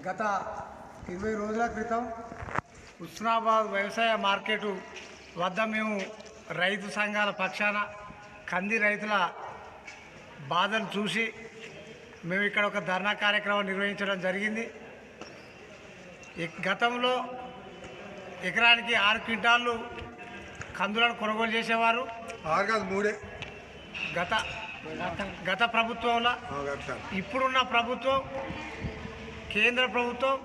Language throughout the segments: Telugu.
గత 20 రోజుల క్రితం హుస్నాబాద్ వ్యవసాయ మార్కెటు వద్ద మేము రైతు సంఘాల పక్షాన కంది రైతుల బాధను చూసి మేము ఇక్కడ ఒక ధర్నా కార్యక్రమం నిర్వహించడం జరిగింది. గతంలో ఎకరానికి 6 క్వింటాళ్ళు కందులను కొనుగోలు చేసేవారు. 6 కాదు 3 గత ప్రభుత్వంలో. ఇప్పుడున్న ప్రభుత్వం, కేంద్ర ప్రభుత్వం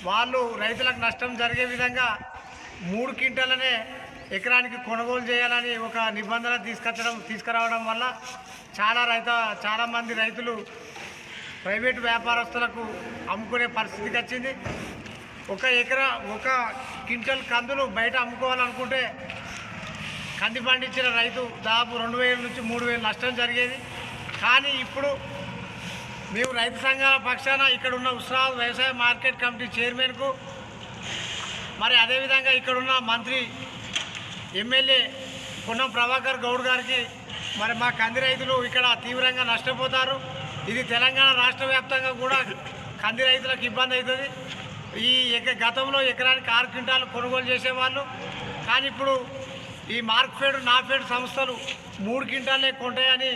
వాళ్ళు రైతులకు నష్టం జరిగే విధంగా 3 క్వింటాలనే ఎకరానికి కొనుగోలు చేయాలని ఒక నిబంధన తీసుకురావడం వల్ల చాలామంది రైతులు ప్రైవేటు వ్యాపారస్తులకు అమ్ముకునే పరిస్థితికి వచ్చింది. ఒక క్వింటల్ కందులు బయట అమ్ముకోవాలనుకుంటే కంది పండించిన రైతు దాదాపు 2,000 నుంచి 3,000 నష్టం జరిగేది. కానీ ఇప్పుడు మేము రైతు సంఘాల పక్షాన ఇక్కడున్న హుస్నాబాద్ వ్యవసాయ మార్కెట్ కమిటీ చైర్మన్కు, మరి అదేవిధంగా ఇక్కడున్న మంత్రి ఎమ్మెల్యే పొన్నం ప్రభాకర్ గౌడ్ గారికి, మరి మా కంది రైతులు ఇక్కడ తీవ్రంగా నష్టపోతారు. ఇది తెలంగాణ రాష్ట్ర వ్యాప్తంగా కూడా కంది రైతులకు ఇబ్బంది అవుతుంది. గతంలో ఎకరానికి 6 క్వింటాలు కొనుగోలు చేసేవాళ్ళు, కానీ ఇప్పుడు ఈ మార్క్ఫెడ్, నాఫెడ్ సంస్థలు 3 క్వింటాలే కొంటాయని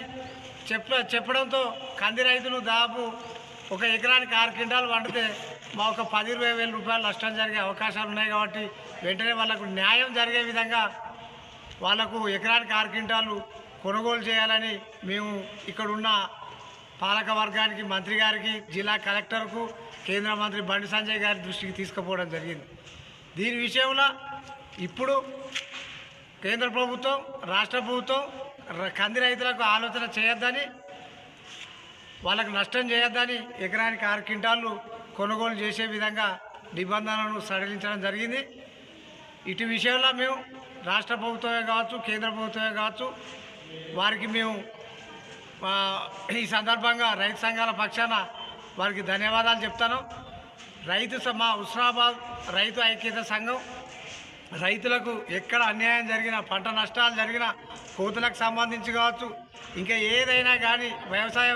చెప్పడంతో కంది రైతులు దాదాపు ఒక ఎకరానికి 6 క్వింటాలు వండితే మా ఒక 10-20 వేల రూపాయలు నష్టం జరిగే అవకాశాలు ఉన్నాయి. కాబట్టి వెంటనే వాళ్ళకు న్యాయం జరిగే విధంగా వాళ్లకు ఎకరానికి 6 క్వింటాలు కొనుగోలు చేయాలని మేము ఇక్కడున్న పాలక వర్గానికి, మంత్రి గారికి, జిల్లా కలెక్టర్కు, కేంద్ర మంత్రి బండి సంజయ్ గారి దృష్టికి తీసుకుపోవడం జరిగింది. దీని విషయంలో ఇప్పుడు కేంద్ర ప్రభుత్వం, రాష్ట్ర ప్రభుత్వం కంది రైతులకు ఆలోచన చేయొద్దని, వాళ్ళకు నష్టం చేయొద్దని ఎకరానికి 6 క్వింటాళ్ళు కొనుగోలు చేసే విధంగా నిబంధనలను సడలించడం జరిగింది. ఇటు విషయంలో మేము రాష్ట్ర ప్రభుత్వమే కావచ్చు, కేంద్ర ప్రభుత్వమే కావచ్చు, వారికి మేము ఈ సందర్భంగా రైతు సంఘాల పక్షాన వారికి ధన్యవాదాలు చెప్తాను. మా హుస్నాబాద్ రైతు ఐక్యత సంఘం రైతులకు ఎక్కడ అన్యాయం జరిగినా, పంట నష్టాలు జరిగినా, కోతులకు సంబంధించి కావచ్చు, ఇంకా ఏదైనా కానీ వ్యవసాయ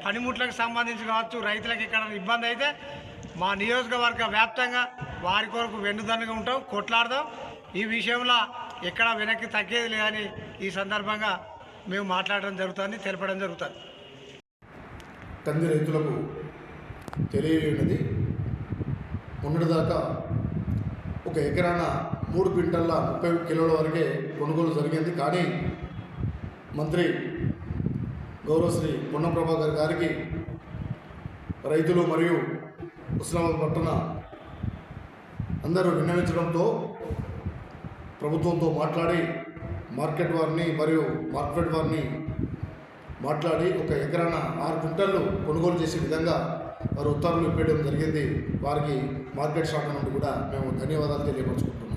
పనిముట్లకు సంబంధించి కావచ్చు, రైతులకు ఎక్కడ ఇబ్బంది అయితే మా నియోజకవర్గ వ్యాప్తంగా వారి కొరకు వెన్నుదన్నుగా ఉంటాం, కొట్లాడదాం. ఈ విషయంలో ఎక్కడ వెనక్కి తగ్గేది లేదని ఈ సందర్భంగా మేము మాట్లాడడం జరుగుతుంది, తెలపడం జరుగుతుంది. కంది రైతులకు తెలియనిది మొన్నటిదాకా ఒక ఎకరాన 3 క్వింటల్ల 30 కిలోల వరకే కొనుగోలు జరిగింది. కానీ మంత్రి గౌరవశ్రీ పొన్నం ప్రభాకర్ గారికి రైతులు మరియు హుస్నాబాద్ పట్టణ అందరూ విన్నవించడంతో ప్రభుత్వంతో మాట్లాడి మార్కెట్ వారిని మరియు మార్కెట్ వారిని మాట్లాడి ఒక ఎకరాన 6 క్వింటాళ్ళు కొనుగోలు చేసే విధంగా వారు ఉత్తర్వులు ఇవ్వడం జరిగింది. వారికి మార్కెట్ శాఖ నుండి కూడా మేము ధన్యవాదాలు తెలియపరుచుకుంటున్నాం.